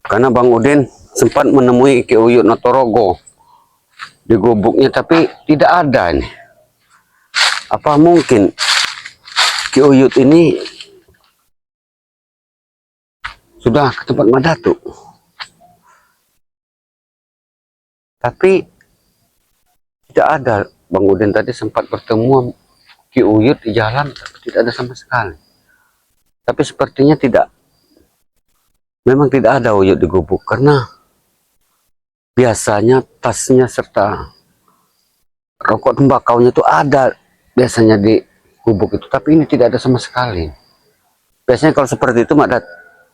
Karena Bang Udin sempat menemui Ki Uyut Notorogo di gubuknya, tapi tidak ada nih. Apa mungkin Ki Uyut ini sudah ke tempat Madatu? Tapi tidak ada. Bang Udin tadi sempat bertemu Ki Uyut di jalan, tapi tidak ada sama sekali. Tapi sepertinya tidak. Memang tidak ada Uyut di gubuk, karena biasanya tasnya serta rokok tembakaunya itu ada biasanya di gubuk itu, tapi ini tidak ada sama sekali. Biasanya kalau seperti itu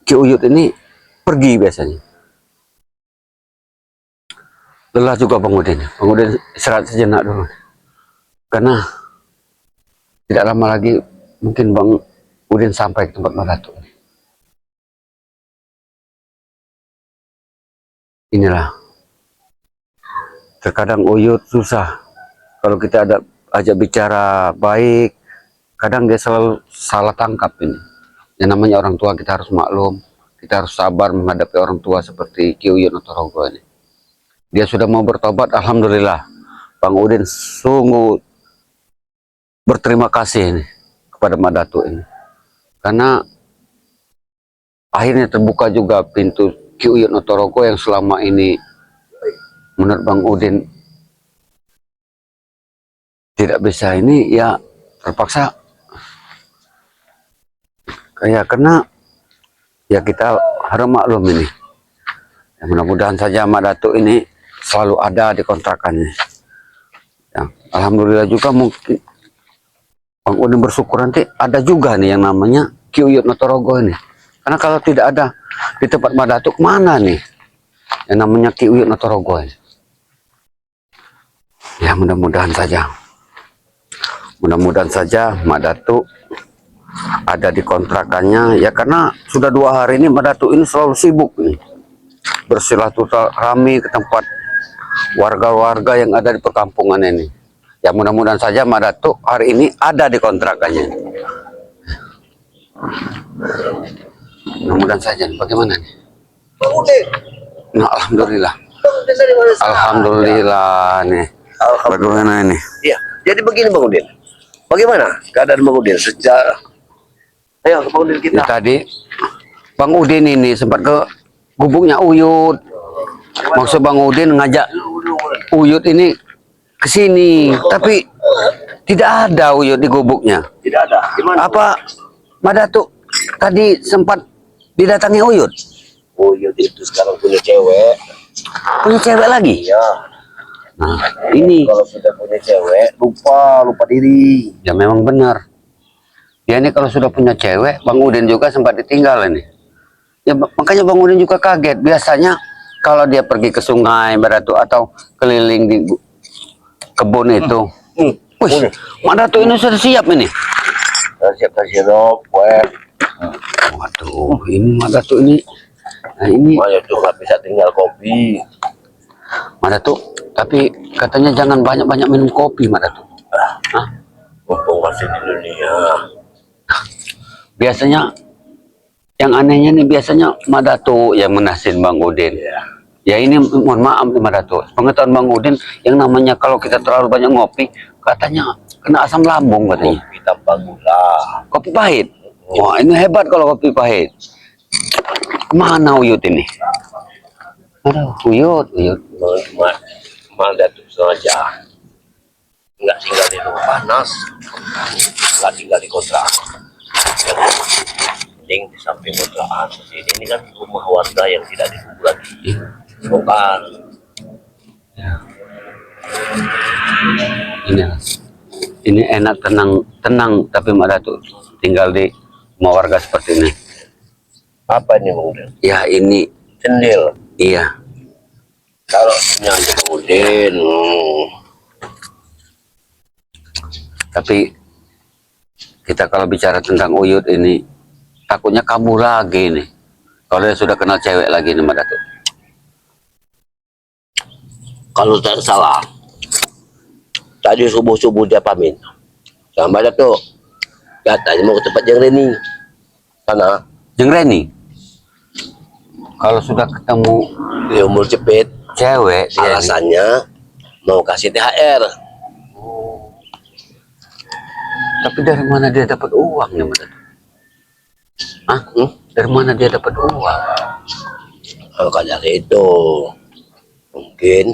Ki Uyut ini pergi biasanya. Lelah juga Bang Udin. Bang Udin istirahat sejenak dulu, karena tidak lama lagi mungkin Bang Udin sampai ke tempat Madatu. Inilah, terkadang Uyut susah kalau kita ajak bicara baik, kadang dia selalu salah tangkap ini. Yang namanya orang tua, kita harus maklum, kita harus sabar menghadapi orang tua seperti Ki Uyut Notorogo ini. Dia sudah mau bertobat, alhamdulillah. Bang Udin sungguh berterima kasih ini kepada Madatu ini, karena akhirnya terbuka juga pintu Ki Uyut Notorogo yang selama ini menurut Bang Udin tidak bisa ini, ya terpaksa. Karena ya kita harus maklum ini. Ya, mudah-mudahan saja Madatu ini selalu ada di kontrakannya. Ya, alhamdulillah juga mungkin Bang Udin bersyukur nanti ada juga nih yang namanya Ki Uyut Notorogo ini. Karena kalau tidak ada di tempat Madatu, kemana nih yang namanya Ki Uyut Notorogo ini? Ya mudah-mudahan saja. Mudah-mudahan saja Madatu ada di kontrakannya, ya karena sudah 2 hari ini Madatu ini selalu sibuk nih bersilaturahmi ke tempat warga-warga yang ada di perkampungan ini. Ya mudah-mudahan saja Madatu hari ini ada di kontrakannya. Mudah-mudahan saja. Bagaimana nih? Nah, alhamdulillah. Alhamdulillah nih. Bagaimana ini? Iya, jadi begini Bang Udin. Bagaimana keadaan Bang Udin sejak Bang Udin kita? Ya, tadi Bang Udin ini sempat ke gubuknya Uyut. Maksud Bang Udin ngajak Uyut ini ke sini, tapi tidak ada Uyut di gubuknya. Tidak ada. Gimana? Apa Madatu tadi sempat didatangi Uyut? Uyut itu sekarang punya cewek. Punya cewek lagi? Iya. Nah, ini kalau sudah punya cewek lupa diri. ya memang benar. Ya ini kalau sudah punya cewek, Bang Udin juga sempat ditinggal ini. Ya makanya Bang Udin juga kaget. Biasanya kalau dia pergi ke sungai Madatu atau keliling di kebun itu, wih, Madatu ini sudah siap ini. Siap kasih rok, web. Waduh, ini Madatu ini. Nah ini Madatu nggak bisa tinggal kopi. Madatu, tapi katanya jangan banyak-banyak minum kopi Madatu. Hah? Mumpung masih di dunia. Biasanya yang anehnya nih, biasanya Madatu yang menasin Bang Udin. Ya ini mohon maaf nih Madatu, pengetahuan Bang Udin yang namanya kalau kita terlalu banyak ngopi katanya kena asam lambung katanya. Kopi tanpa gula. Kopi pahit. Wah ini hebat kalau kopi pahit. Kemana Uyut ini? Aduh, Uyut. Madatu saja nggak tinggal di rumah panas, nggak tinggal di kontrakan. Mending di samping kontrakan ini kan rumah warga yang tidak ditunggu lagi. Bukan. Ini enak, tenang, tapi Madatu tinggal di rumah warga seperti ini. Apa ini Bang Udin? Ya ini Cendil. iya. Kalau punya Bang Udin, Tapi kita kalau bicara tentang Uyut ini, takutnya kabur lagi nih. Kalau dia sudah kenal cewek lagi nih Madatu. kalau tidak salah, tadi subuh-subuh dia pamit sama Madatu. Katanya mau ke tempat yang Reni sana. Jeng Reni? kalau sudah ketemu di umur cepet, cewek dia ini. alasannya mau kasih THR. Tapi dari mana dia dapat uang nih, Mas? Hah? Dari mana dia dapat uang? Kalau dari itu mungkin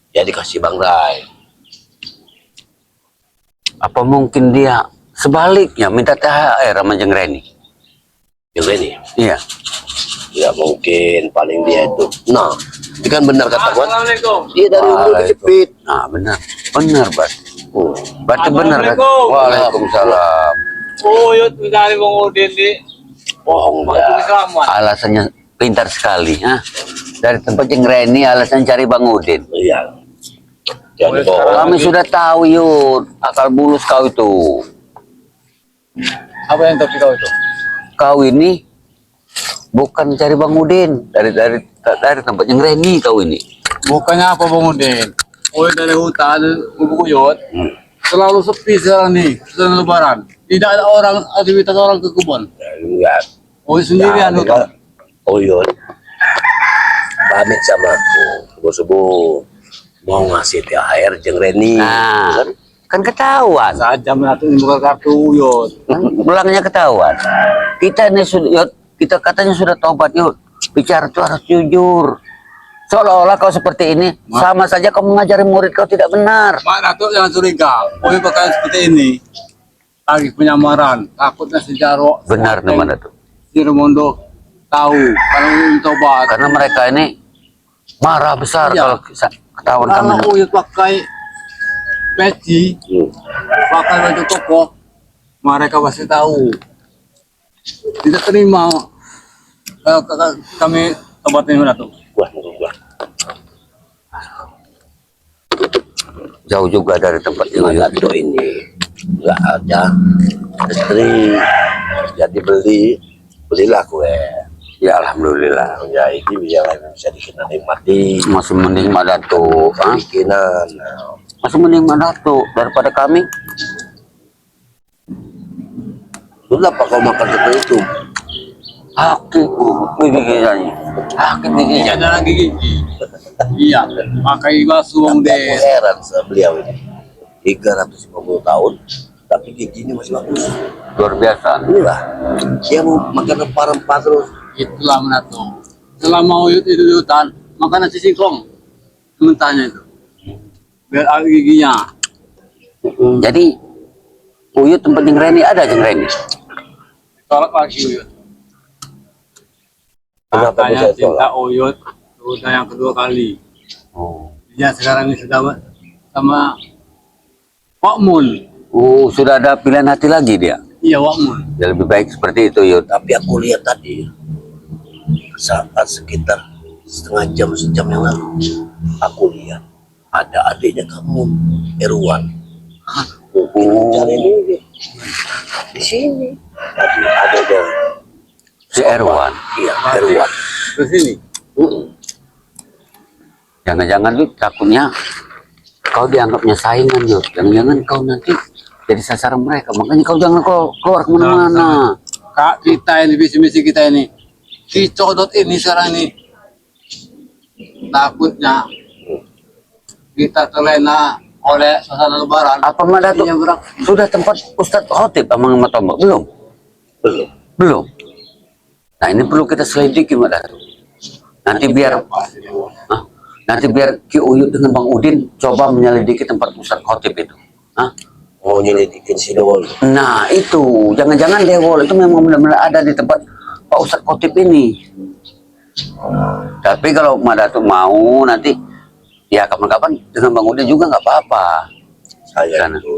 dia dikasih Bang Rai. Apa mungkin dia sebaliknya minta THR sama Jeng Reni? Juga ini Iya. ya mungkin, paling dia itu. Nah, itu kan benar kata Wan. Assalamualaikum. Dia dari umur cepet. Nah, benar. Benar, Bas. Oh. Berarti benar kan? Assalamualaikum. Waalaikumsalam. Oh, yuk mencari Bang Udin di Bohong waktu ya. keramat. Alasannya pintar sekali, ha? Dari tempat Jeng Reni alasan cari Bang Udin. Iya. Jadi Boleh bohong. Kami sudah tahu, Yud. Akal bulus kau itu. Apa yang tapi kau itu? Kau ini bukan cari Bang Udin. Dari tempat Jeng Reni kau ini. Bukannya apa Bang Udin? Oh, dari hutan, Bubukuyut. Selalu sepi sekarang nih, setelah lebaran. Tidak ada orang, aktivitas orang ke kebun. Enggak. Oh, sendirian Ya, hutan. Oh iya. Pamit sama aku. Subuh-subuh mau ngasih THR Jeng Reni. Nah, kan ketahuan. Saja menatu buka kartu Yud. Belangnya ketahuan. Kita ini sudah, Yud, kita katanya sudah tobat, Yud. Bicara itu harus jujur. Seolah-olah kau seperti ini, sama saja kau mengajari murid kau tidak benar. Mak Datuk jangan curiga. Oh, pakaian seperti ini. Lagi penyamaran. Takutnya sejarah. Benar namanya tuh. Si Remondo tahu kalau ingin tobat. Karena mereka ini marah besar Iya. kalau ketahuan kami. Kalau Uyut pakai peci, pakai baju koko, mereka pasti tahu. Tidak terima kami tobatnya mana tuh. Wah, gua. Jauh juga dari tempat Gimana ini. tuh ini? Enggak ada istri. Jadi belilah kue. Ya alhamdulillah. Ya ini biar bisa dikenal nikmati. Masih mending Madatu, ha? Bikinan. Masih mending Madatu daripada kami. Sudah apa kau makan seperti itu? Hakik gigi-giginya. Hakik Iya, giginya. ada lagi gigi. Iya, pakai basuh Bang Aku Des. heran sama beliau ini. 350 tahun, tapi giginya masih bagus. Luar biasa. Inilah, dia mau makan rempah-rempah terus. Itulah menatu. Selama Uyut itu di hutan, makan nasi singkong. Mentahnya itu. Biar ada giginya. Jadi Uyut tempat Jeng Reni ada Jeng Reni. Tolak lagi Uyut. Kenapa Katanya bisa tolak? cinta Uyut sudah yang kedua kali. Oh. Dia sekarang ini sudah sama Pak Mun. Oh, sudah ada pilihan hati lagi dia. Iya, Pak Mun. Ya lebih baik seperti itu, Yud. Tapi aku lihat tadi, saat sekitar sejam yang lalu, aku lihat ada adiknya kamu, Erwan. Cari dulu di sini. Tadi ada dia. Si Erwan. Iya, Erwan. Ke sini. Jangan-jangan Yud takutnya kau dianggapnya saingan, Yud. Jangan-jangan kau nanti jadi sasaran mereka. Makanya kau jangan keluar kemana-mana. Kak, kita ini, visi-misi kita ini. Si Codot ini sekarang ini. Takutnya kita terlena oleh suasana lebaran. Apa Madatu Iya, Bro. sudah tempat Ustadz Khotib sama Matombok? Belum? Belum. Belum. Nah ini perlu kita selidiki Madatu. Nanti biar nanti biar Ki Uyut dengan Bang Udin coba menyelidiki tempat Ustadz Khotib itu. Hah? Mau nyelidikin si Dewol. Nah itu, jangan-jangan Dewol itu memang benar-benar ada di tempat Pak Ustadz Khotib ini. Tapi kalau Madatu mau nanti, ya kapan-kapan dengan Bang Udin juga nggak apa-apa. Saya Sana. itu,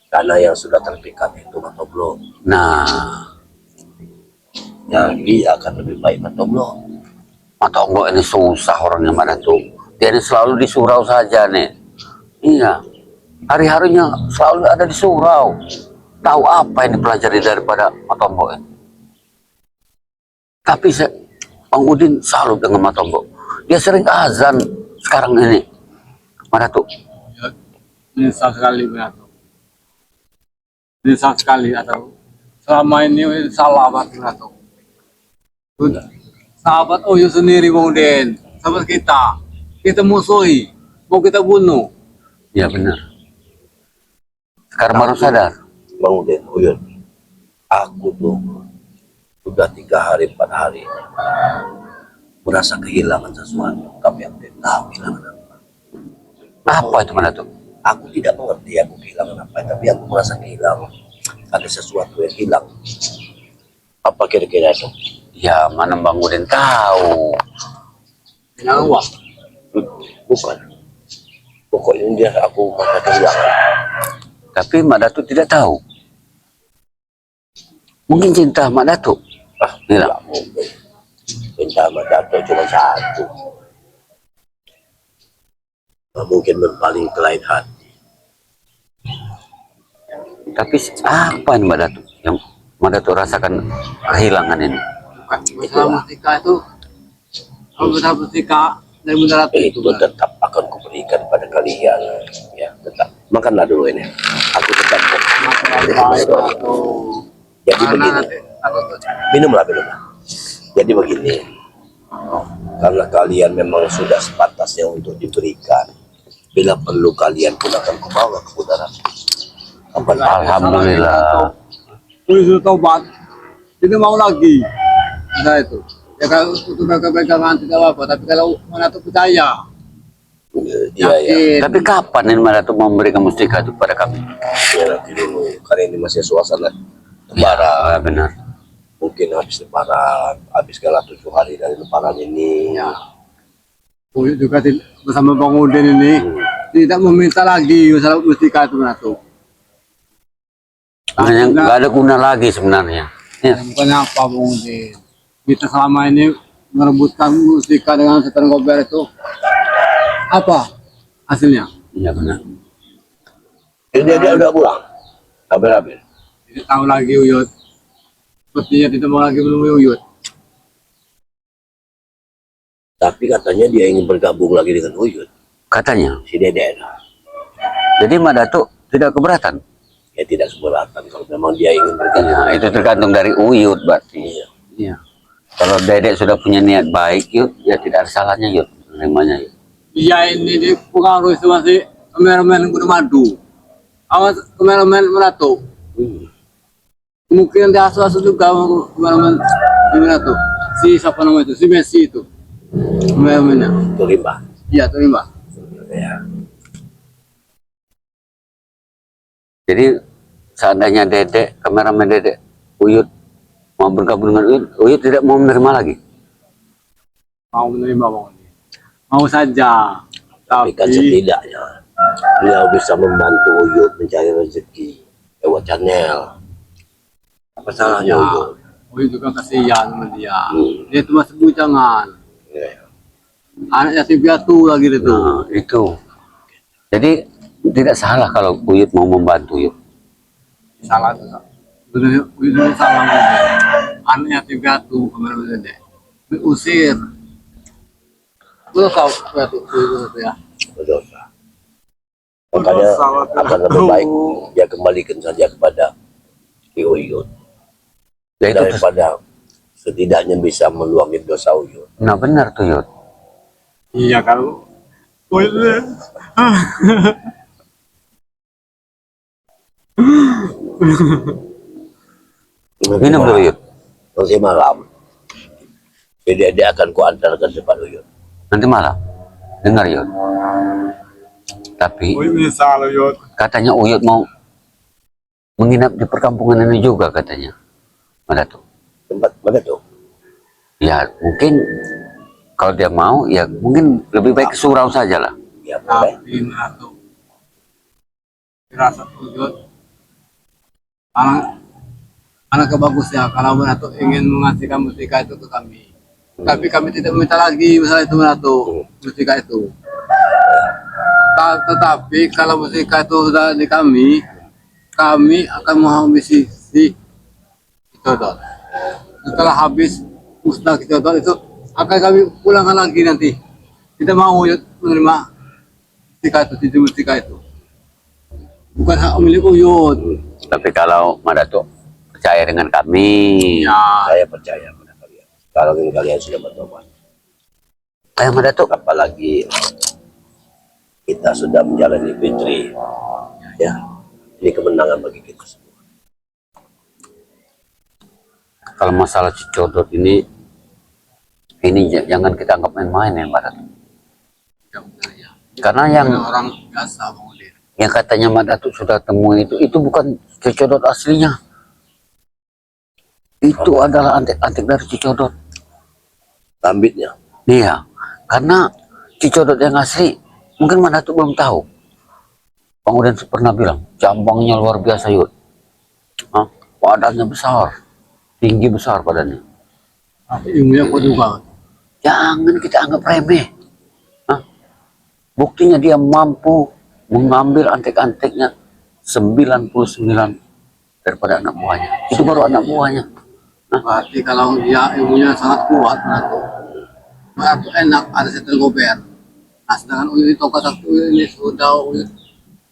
karena yang sudah terpikat itu Matoblo. Nah, Jadi akan lebih baik Matoblo. Matombok ini susah orangnya Madatu. Dia ini selalu di surau saja nih. Iya, hari-harinya selalu ada di surau. Tahu apa yang dipelajari daripada Matombok ini. Tapi Bang Udin salut dengan Matombok. Dia sering azan sekarang ini. Madatu. Menyesal sekali Berato. Menyesal sekali atau selama ini salah Berato. Sudah. sahabat Uyut sendiri Bang Udin, sahabat kita musuhi, mau kita bunuh. Ya benar. Sekarang baru sadar. Bang Udin, Uyut, aku tuh sudah 3 hari 4 hari merasa kehilangan sesuatu, tapi aku tidak tahu kehilangan apa. Apa itu mana tuh? Aku tidak mengerti aku kehilangan apa, tapi aku merasa kehilangan. Ada sesuatu yang hilang. Apa kira-kira itu? Ya mana Bang Udin tahu. Yang uang. Bukan. Pokoknya dia aku merasa kehilangan. Tapi Mak Datuk tidak tahu. Mungkin cinta Mak Datuk. Tidak Hilang. mungkin. Cinta sama Dato cuma satu. Nggak mungkin berpaling ke lain hati. Tapi apa ini Mak Datuk yang Mak Datuk rasakan kehilangan ini? Masalah mustika itu, kalau masalah mustika dari Bunda Ratu Itu tetap akan kuberikan pada kalian. Ya, tetap. Makanlah dulu ini. Aku tetap. Jadi begini. Minumlah. Jadi begini. Karena kalian memang sudah sepantasnya untuk diberikan. Bila perlu kalian pun akan kubawa ke udara. Alhamdulillah. Sudah taubat, tidak mau lagi. Nah itu. Ya kalau untuk pegangan tidak apa, tapi kalau mana tuh percaya, Iya. yakin. Tapi kapan ini Mak Datuk mau memberikan mustika itu pada kami? Ya nanti dulu. Karena ini masih suasana Ya, lebaran. benar. Mungkin habis lebaran. Habis kala 7 hari dari lebaran ini. Ya. Uyut juga bersama Bang Udin ini tidak meminta lagi masalah mustika itu mana tuh. Makanya nggak ada guna lagi sebenarnya. Ya. Bukannya apa Bang Udin? Kita selama ini merebutkan mustika dengan setan gober itu apa hasilnya? Iya benar. Dia udah pulang. Habis. Tidak tahu lagi Uyut. Sepertinya tidak mau lagi menemui Uyut. Tapi katanya dia ingin bergabung lagi dengan Uyut. Katanya. Si Dede. Jadi Mak Datuk tidak keberatan. Ya tidak keberatan kalau memang dia ingin bergabung. Ya, itu tergantung dari Uyut berarti. Iya. Iya. Kalau Dedek sudah punya niat baik, Yud, ya tidak ada salahnya Yud, menerimanya Yud. Iya ini dipengaruhi sama si kameramen Gunung Madu. Awas kameramen Meratu. Mungkin dia asuh-asuh juga kameramen di Meratu. Si siapa namanya itu? Si Messi itu. Kameramennya. Terima. Iya terima. Ya. Jadi seandainya Dedek, kameramen Dedek, Uyut mau bergabung dengan Uyut, Uyut tidak mau menerima lagi. Mau menerima Bang Udin. Mau saja. Tapi kan Tapi setidaknya beliau bisa membantu Uyut mencari rezeki lewat channel. Apa salahnya ya, Uyut? Uyut juga kasihan sama dia. Dia itu masih bujangan. Ya. Anak yatim piatu lagi itu. Nah, itu. Jadi tidak salah kalau Uyut mau membantu Uyut. Salah itu. Benar, Uyut salah ngomong. Anak yatim piatu kameramen Dedek. Diusir. Lu tahu piatu itu ya. Berdosa. Makanya akan lebih baik dia kembalikan saja kepada si Uyut. Ya itu Daripada setidaknya bisa meluangin dosa Uyut. nah benar tuh Yud. Iya kalau Minum dulu Yud. Nanti malam. Jadi dia akan kuantarkan depan Uyut. Nanti malam. Dengar Yud. Tapi bisa lo Yud. katanya Uyut mau menginap di perkampungan ini juga katanya. Mana tuh? Tempat mana tuh? Ya mungkin kalau dia mau ya mungkin lebih baik ke surau saja lah. Ya boleh. Tapi Meratu rasa Uyut anak kebagus ya kalau Meratu ingin mengasihkan mustika itu ke kami. Tapi kami tidak minta lagi misalnya itu Meratu mustika itu. Tetapi kalau mustika itu sudah di kami akan menghabisi si Kitodot. Setelah habis musnah Kitodot itu akan kami pulangkan lagi nanti. Tidak mau Uyut menerima mustika itu. Bukan hak milik Uyut. Tapi kalau Madatuk percaya dengan kami, Ya, Saya percaya pada kalian. Kalau kalian sudah bertobat, Ayo Mbak Datuk. apalagi kita sudah menjalani fitri, ya, ini kemenangan bagi kita semua. Kalau masalah Cicodot ini jangan kita anggap main-main ya Mbak Datuk. Ya, benar, ya. Karena yang Orang biasa Bang Udin. yang katanya Mbak Datuk sudah temui itu bukan Cicodot aslinya. Itu adalah antek-antek dari Cicodot. Tambitnya, Iya, karena Cicodot yang asli mungkin Mbak Datuk belum tahu. Bang Udin pernah bilang jambangnya luar biasa Yud. Hah? Badannya besar, tinggi besar badannya. Ilmunya kuat juga. Jangan kita anggap remeh. Hah? Buktinya dia mampu mengambil antek-anteknya 99 daripada anak buahnya. Itu baru anak buahnya. Berarti kalau dia ilmunya sangat kuat, berarti enak ada setel gober. Nah, sedangkan Uyut itu satu ini sudah Uyut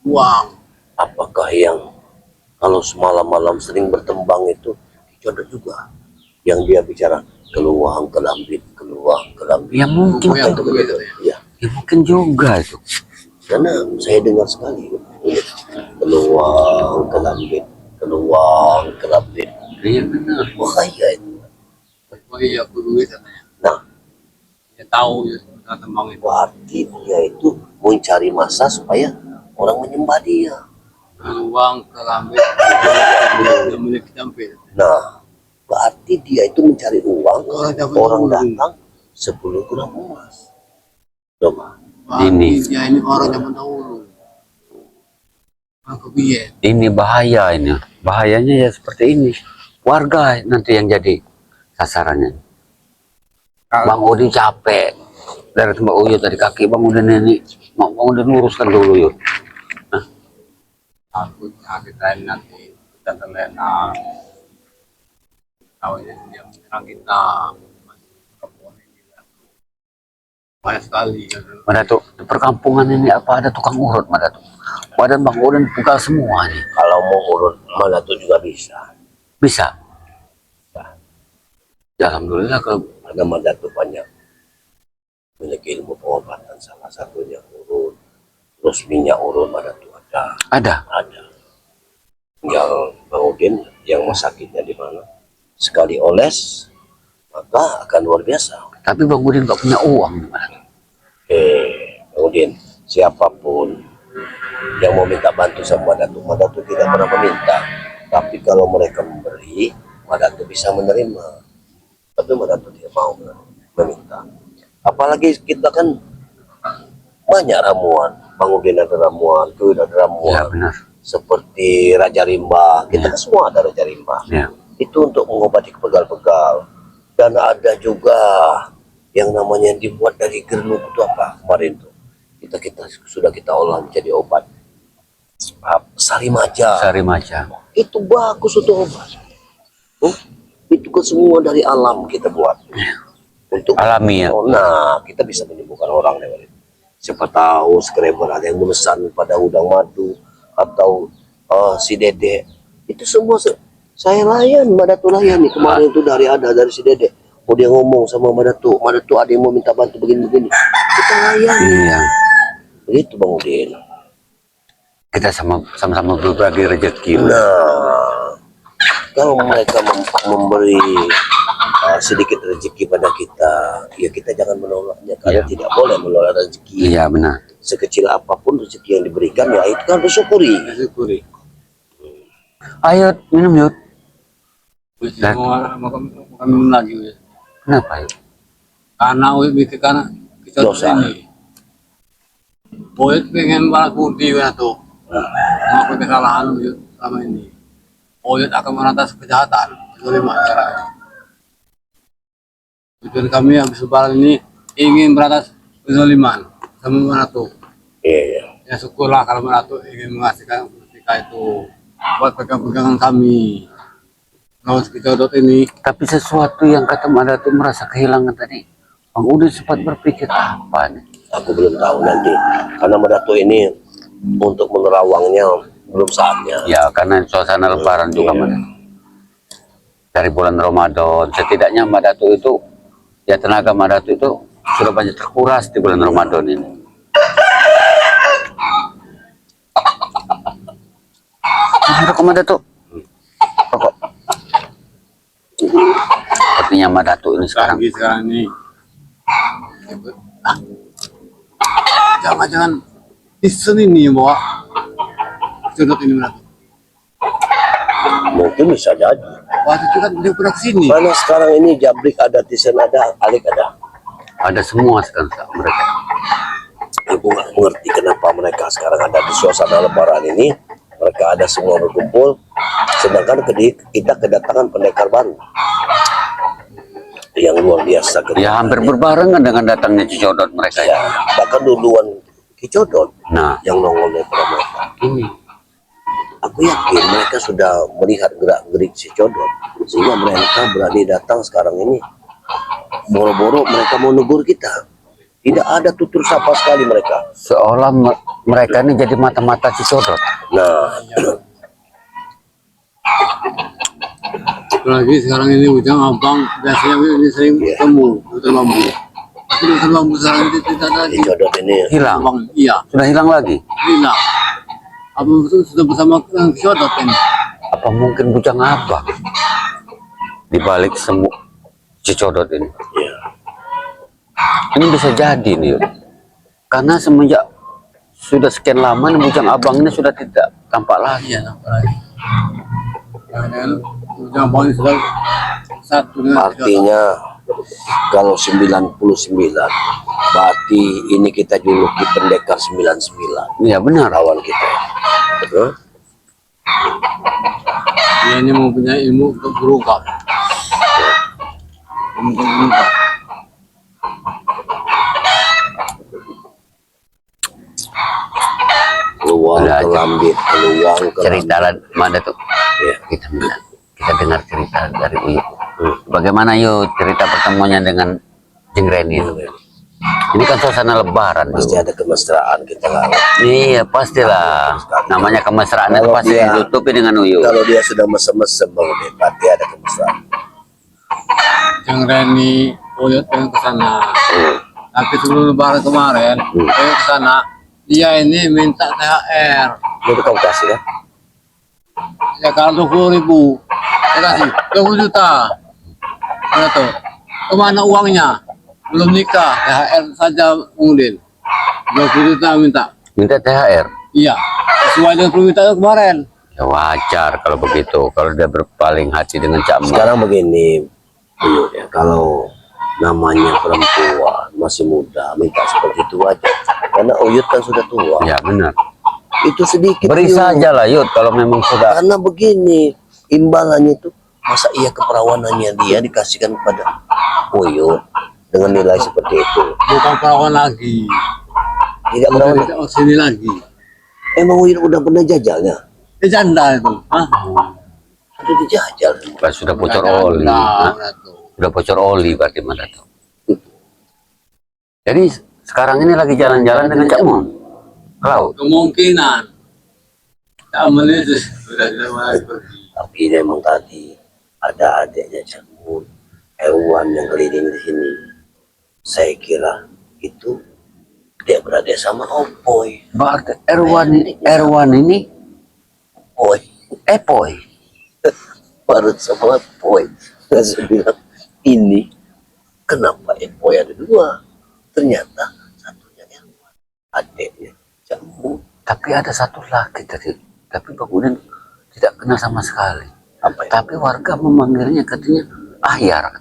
buang. apakah yang kalau semalam-malam sering bertembang itu Cicodot juga? Yang dia bicara keluang kelambit, keluang kelambit. Ya mungkin, Yang Itu begitu begitu. ya. Ya, ya mungkin juga itu. karena saya dengar sekali keluang kelambit, keluang kelambit. Iya benar. Bahaya itu. Oh iya, aku duit katanya. Nah, Dia tahu Uyut sudah tembang itu. berarti dia itu mencari masa supaya orang menyembah dia. Peluang ke lambit dia milik campil. Nah, berarti dia itu mencari uang. Orang dapat Orang uang. datang 10 gram emas. Coba. Ini. Berarti dia ini orang zaman dahulu. Aku biyen. Ini bahaya ini. Bahayanya ya seperti ini. Warga nanti yang jadi sasarannya. Bang Udin capek dari Mbak Uyut dari kaki Bang Udin ini. Bang Udin luruskan dulu Yud. Aku sakit lain nanti kita terlena. Tahu ya dia menyerang kita. Banyak sekali. Mbak Datuk, di perkampungan ini apa ada tukang urut Mbak Datuk? Badan Bang Udin pugal semua nih. Kalau mau urut mana tuh juga bisa. Bisa? Ya Alhamdulillah kalau Ada Madatu banyak memiliki ilmu pengobatan, salah satunya urut. Terus minyak urut Madatu ada. ada. Tinggal Bang Udin yang mau sakitnya di mana. Sekali oles maka akan luar biasa. Tapi Bang Udin gak punya uang Mbak Datuk. Bang Udin, siapapun yang mau minta bantu sama Madatu tidak pernah meminta. Tapi kalau mereka memberi, Madatu bisa menerima. Tapi Madatu tidak mau meminta. Apalagi kita kan banyak ramuan. Bang Udin ada ramuan, Tuyul ada Ya ramuan. benar. Seperti Raja Rimba, kita kan semua ada Raja Rimba. Ya. Itu untuk mengobati pegal-pegal. Dan ada juga yang namanya dibuat dari gerluk itu apa kemarin tuh. Kita sudah kita olah menjadi obat. Sari maja. Sari maca. Itu bagus untuk obat. Itu kan semua dari alam kita buat. Untuk Alami ya. Nah, kita bisa menyembuhkan orang lewat itu. Siapa tahu skreber ada yang memesan pada udang madu atau si Dede. Itu semua saya layan, Madatu layan nih. Kemarin itu dari si Dede. Oh dia ngomong sama Madatu ada yang mau minta bantu begini-begini. Kita layan. Iya. Begitu Bang Udin. Kita sama-sama berbagi rezeki. Nah, kalau mereka memberi sedikit rezeki pada kita, ya kita jangan menolaknya. Karena tidak boleh menolak rezeki. Iya benar. Sekecil apapun rezeki yang diberikan, ya itu kan bersyukuri. Syukuri. Ayo minum Yud. Dan- Mau minum lagi Uyut. Kenapa Yud? Karena Uyut bikin karena kita Dosa. ini. Uyut pengen balas budi tuh. Mengakui kesalahan Uyut selama ini. Uyut akan merantas kejahatan. Itu lima caranya. Tujuan kami habis lebaran ini ingin beratas kezaliman sama Manatu. Iya. Ya syukurlah kalau Manatu ingin mengasihkan ketika itu buat pegang-pegangan kami. Kalau Cicodot ini Tapi sesuatu yang kata Mbak Datuk merasa kehilangan tadi. Bang Udin sempat berpikir apa nih? Aku belum tahu nanti. Karena Madatu ini untuk menerawangnya belum saatnya. Ya karena suasana lebaran juga Mbak Datuk. Dari bulan Ramadan setidaknya Mbak Datuk itu ya tenaga Madatu itu sudah banyak terkuras di bulan Ramadan ini. Rokok Madatu. Rokok. Sepertinya Madatu ini sekarang. Sekarang ini. Jangan-jangan isu ini bawa sudut ini berarti. Mungkin bisa jadi. Waktu itu kan dia pernah kesini. Mana sekarang ini Jabrik ada, Tisen ada, Alik ada. Ada semua sekarang mereka. Aku nggak mengerti kenapa mereka sekarang ada di suasana Lebaran ini. Mereka ada semua berkumpul, sedangkan kita kedatangan pendekar baru yang luar biasa. Ya hampir berbarengan dengan datangnya Cicodot mereka Ya, bahkan duluan Kicodot Nah, yang nongol daripada mereka. ini Aku yakin mereka sudah melihat gerak-gerik Cicodot, sehingga mereka berani datang sekarang ini. Boro-boro mereka mau negur kita. Tidak ada tutur sapa sekali mereka. seolah mereka ini jadi mata-mata Cicodot. Nah, Apalagi sekarang ini Ujang Abang biasanya ini sering ketemu hutan bambu. Tapi hutan bambu sekarang ini tidak ada lagi. Cicodot ini Hilang, Abang, iya, sudah hilang lagi. hilang. Abang itu sudah bersama yang Shodot ini. Apa mungkin bujang abang di balik semua Cicodot ini? ya, Ini bisa jadi nih, Yud. Karena semenjak sudah sekian lama nih, bujang abang ini sudah tidak tampak lagi. Iya, nampak lagi. Jangan Ujang Abang ini sudah satu dengan Shodot. artinya kalau 99 berarti ini kita juluki pendekar 99 Iya benar. lawan kita. Hah? Dia ini mempunyai ilmu untuk berungkap. Untuk berungkap. Peluang Ada aja. kelambit, peluang Cerita mana tuh? Ya. Kita dengar cerita dari Uyut. Bagaimana Yud cerita pertemuannya dengan Jeng Reni itu? Ini kan suasana Lebaran. Pasti Yud. ada kemesraan kita lawan. Iya pastilah. Namanya kemesraan itu Kalau pasti dia- ditutupi dengan Uyut. Kalau dia sudah mesem-mesem Bang Udin, pasti ada kemesraan. Yang Reni Uyut pengen ke sana. Tapi sebelum lebaran kemarin, pengen ke sana. Dia ini minta THR. Itu kamu kasih kan? Ya kalau 20.000, saya kasih 20 juta. Mana tuh? Kemana uangnya? Belum nikah, THR saja Udin. 20 juta minta. Minta THR. Iya, sesuai dengan permintaan kemarin. Ya wajar kalau begitu. Kalau dia berpaling hati dengan Cak Emak. Sekarang begini, Uyut ya, kalau namanya perempuan masih muda, minta seperti itu aja. Karena Uyut kan sudah tua. Ya benar. Itu sedikit. Beri Uyut. saja lah Yud kalau memang sudah. Karena begini, imbalannya itu masa iya keperawanannya dia dikasihkan kepada Uyut dengan nilai seperti itu. Bukan perawan lagi. Tidak Udah perawan. tidak sini lagi. Emang Uyut udah pernah jajalnya? Dia janda itu. Hah? Sudah dijajal. Sudah bocor Janda, oli. Hah? udah tuh. Sudah bocor oli berarti mana tuh. Jadi sekarang ini lagi jalan-jalan dengan Cak Mon ke laut. Kemungkinan. Taman itu sudah mulai pergi. Tapi memang tadi ada adiknya Cakmun, hewan yang keliling di sini. Saya kira itu dia berada sama Opoy. Berarti Erwan ini Opoy. Epoy. Baru sama Opoy. Dan saya bilang, ini kenapa Opoy ada dua? Ternyata satunya Erwan, adiknya Cakmun. Tapi ada satu lagi tadi. Tapi kemudian tidak kenal sama sekali. Apa ya? Tapi warga memanggilnya katanya Ahyar.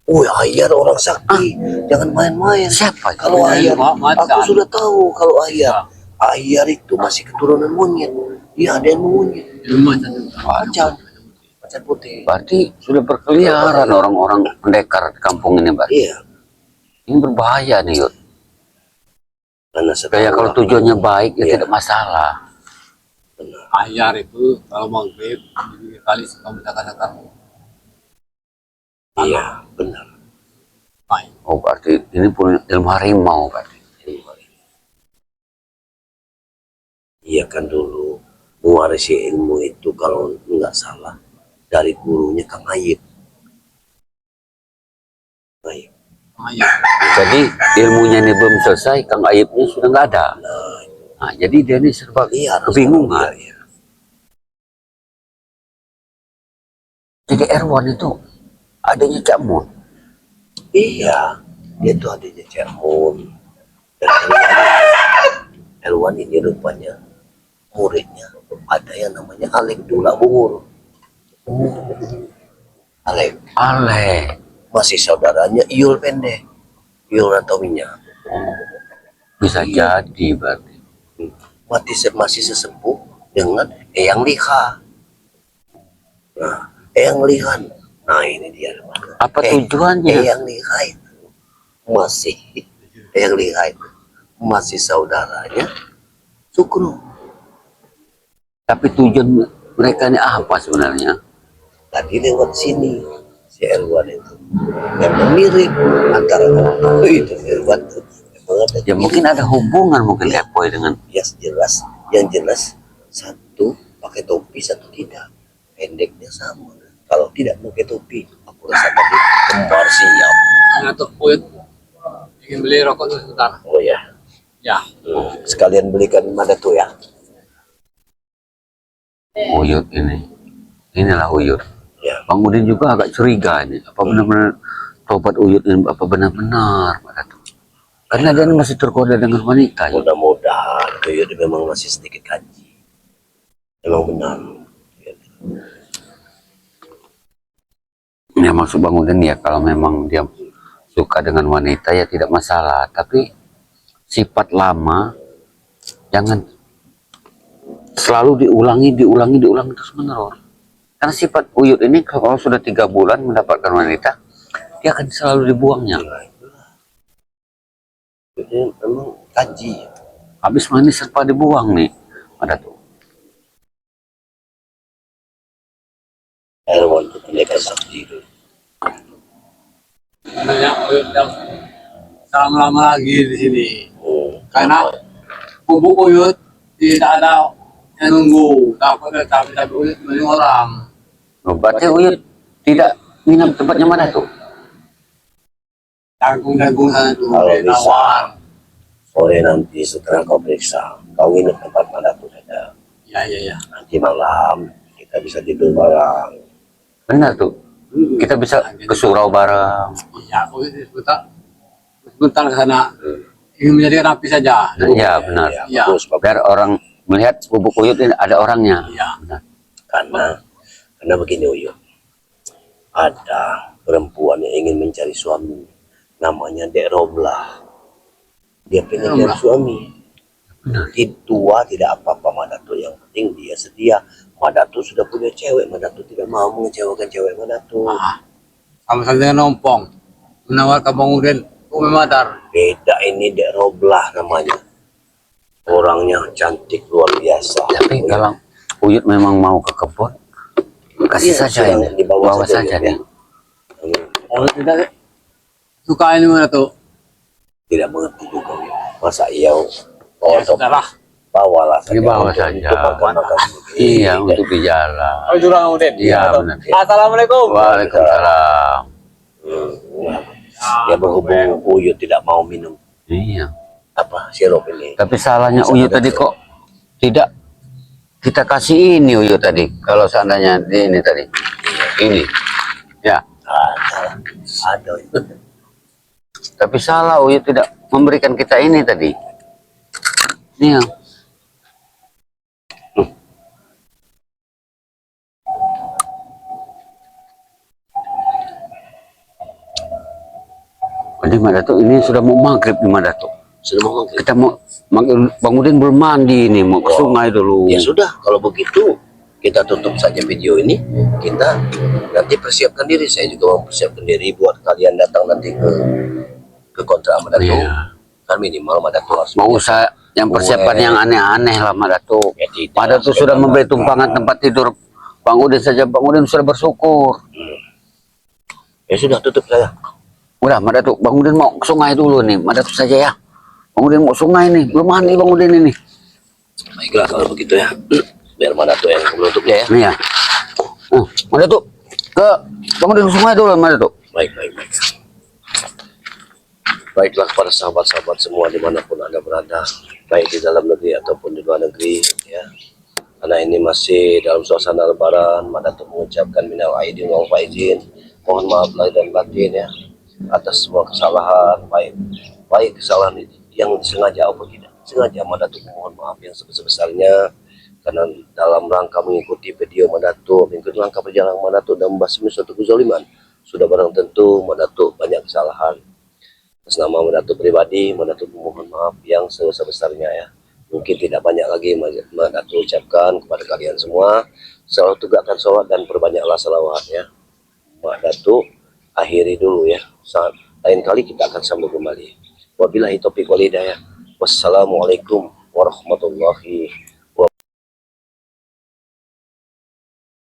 Oh, Ahyar orang sakti, jangan main-main. Siapa itu? Kalau Ahyar, Macan. aku sudah tahu kalau Ahyar. Ahyar itu masih keturunan monyet. Dia ada yang monyet. Ilmu macam itu. Macan. Macan putih. Berarti sudah berkeliaran orang-orang pendekar di kampung ini, Mbak. Iya. Ini berbahaya nih, Yud. Karena Kayak kalau tujuannya baik ya Iya. tidak masalah. Ahyar itu kalau maghrib kali suka minta kata-kata. Iya, benar. Baik. Oh, berarti ini pun ilmu harimau, berarti. Iya kan dulu mewarisi ilmu itu kalau nggak salah dari gurunya Kang Ayib. Baik. Ayo. Jadi ilmunya ini belum selesai, Kang Ayubnya sudah nggak ada. Nah, jadi dia ini serba Iya, kebingungan. iya. Jadi Erwan itu adanya Cak Mun. Iya, dia tuh adanya Cermun. Dan Elwan ini rupanya muridnya ada yang namanya Alek Dula Bungur. Alek Ale. masih saudaranya Iul Pendek, Iul Antominya. Bisa jadi berarti. Masih sesepuh dengan Eyang Liha. Nah, Eyang Lihan. Nah ini dia. Apa tujuannya? Eyang Liha itu masih Eyang Liha itu masih saudaranya Sukro. Tapi tujuan mereka ini apa sebenarnya? Tadi lewat sini si Erwan itu memang mirip antara itu Erwan tuh memang ada Ya mungkin ada hubungan mungkin Epoy dengan yang jelas satu pakai topi, satu tidak, pendeknya sama. Kalau tidak pakai topi aku rasa tadi kembar siap. Nah, tuh Uyut ingin beli rokok tuh sebentar. Oh ya, Ya. sekalian belikan mana tuh ya. Uyut ini. Inilah Uyut. Ya, Bang Udin juga agak curiga ini. Apa benar-benar tobat Uyut ini? Apa benar-benar? Karena dia ini masih tergoda dengan wanita. Ya. mudah-mudahan Tuyul memang masih sedikit kaji. Memang benar. Ya maksud Bang Udin ya kalau memang dia suka dengan wanita ya tidak masalah. Tapi sifat lama jangan selalu diulangi terus menerus. Karena sifat Uyut ini kalau sudah 3 bulan mendapatkan wanita, dia akan selalu dibuangnya. Jadi memang kaji. Habis manis serba dibuang nih. Ada tuh. Erwan itu pendekar sakti itu. Banyak Uyut yang lama lagi di sini. Karena bubuk Uyut tidak ada yang nunggu. Tapi Uyut banyak orang. Oh, berarti Uyut tidak minum tempatnya mana tuh? Tanggung sana tuh. Kalau bisa. Tawar. Sore nanti setelah kau periksa, kau nginep tempat mana pun saja. Ya. Nanti malam kita bisa tidur bareng. Benar tuh. Kita bisa ke surau bareng. Iya, Uyut sebentar ke sana. Ingin menjadi rapi saja. Iya benar. Ya. Bagus, bagus. Biar orang melihat bubuk Uyut ini ada orangnya. Iya. Benar. Karena begini Uyun, ada perempuan yang ingin mencari suami, namanya Dek Roblah. Dia pengen cari suami. Tua tidak apa-apa Madato, yang penting dia setia. Madato sudah punya cewek, Madato tidak mau mengecewakan cewek Madato. Sama saja dengan Nompong. Menawarkan Bang Udin. Umi Madar. Beda ini Dek Roblah namanya. Orangnya cantik luar biasa. Tapi kalau Uyut memang mau ke kebun, kasih Iya, saja sudah ini. dibawa Bawa saja, saja ya. nih. Kalau tidak suka ini mana tuh? Tidak mengerti juga. Masa iya Ya, sudahlah. bawalah saja. Dibawa untuk- saja. untuk makan-makan sedikit. Iya, untuk di jalan. Oh, Jurang Udin. Iya, benar. Assalamualaikum. Waalaikumsalam. Ya berhubung Uyut tidak mau minum Iya. apa sirup ini. Tapi salahnya Uyut tadi kok tidak kita kasih ini Uyut tadi. Kalau seandainya ini tadi. Ini. Ya. Ada. Tapi salah Uyut tidak memberikan kita ini tadi. Ini ya. Jadi Madato ini sudah mau maghrib di Madato. Sudah mau maghrib? Kita mau Bang Udin belum mandi nih, mau ke sungai dulu. Ya sudah, kalau begitu kita tutup saja video ini. Kita nanti persiapkan diri. Saya juga mau persiapkan diri buat kalian datang nanti ke kontrak Madato. Iya. Kan minimal Madato harus Mau usah yang persiapan yang aneh-aneh lah Madato. Ya, tidak. Madato sudah memberi tumpangan tempat tidur Bang Udin saja. Bang Udin sudah bersyukur. Ya sudah, tutup saya. Udah Madato, Bang Udin mau ke sungai dulu nih. Madato saja ya. Bang Udin mau sungai nih, belum mandi Bang Udin ini. Baiklah kalau begitu ya. Biar Madato yang menutupnya ya. Nih ya. Madato ke Bang Udin ke sungai dulu Madato. Baik. Baiklah para sahabat-sahabat semua dimanapun Anda berada, baik di dalam negeri ataupun di luar negeri, ya. Karena ini masih dalam suasana Lebaran, Madatuk mengucapkan minal aidin wal faizin, mohon maaf lahir dan batin ya atas semua kesalahan, baik kesalahan yang disengaja ataupun tidak sengaja. Madatuk mohon maaf yang sebesar-besarnya karena dalam rangka mengikuti video Madatuk, mengikuti langkah perjalanan Madatuk dan membasmi suatu kezaliman, sudah barang tentu Madatuk banyak kesalahan. Atas nama Madatuk pribadi, Madatuk mohon maaf yang sebesar-besarnya ya. Mungkin tidak banyak lagi Madatuk ucapkan kepada kalian semua. Selalu tegakkan sholat dan perbanyaklah salawat ya. Madatuk akhiri dulu ya. Saat lain kali kita akan sambung kembali. Wabillahi taufiq wal hidayah. Wassalamualaikum warahmatullahi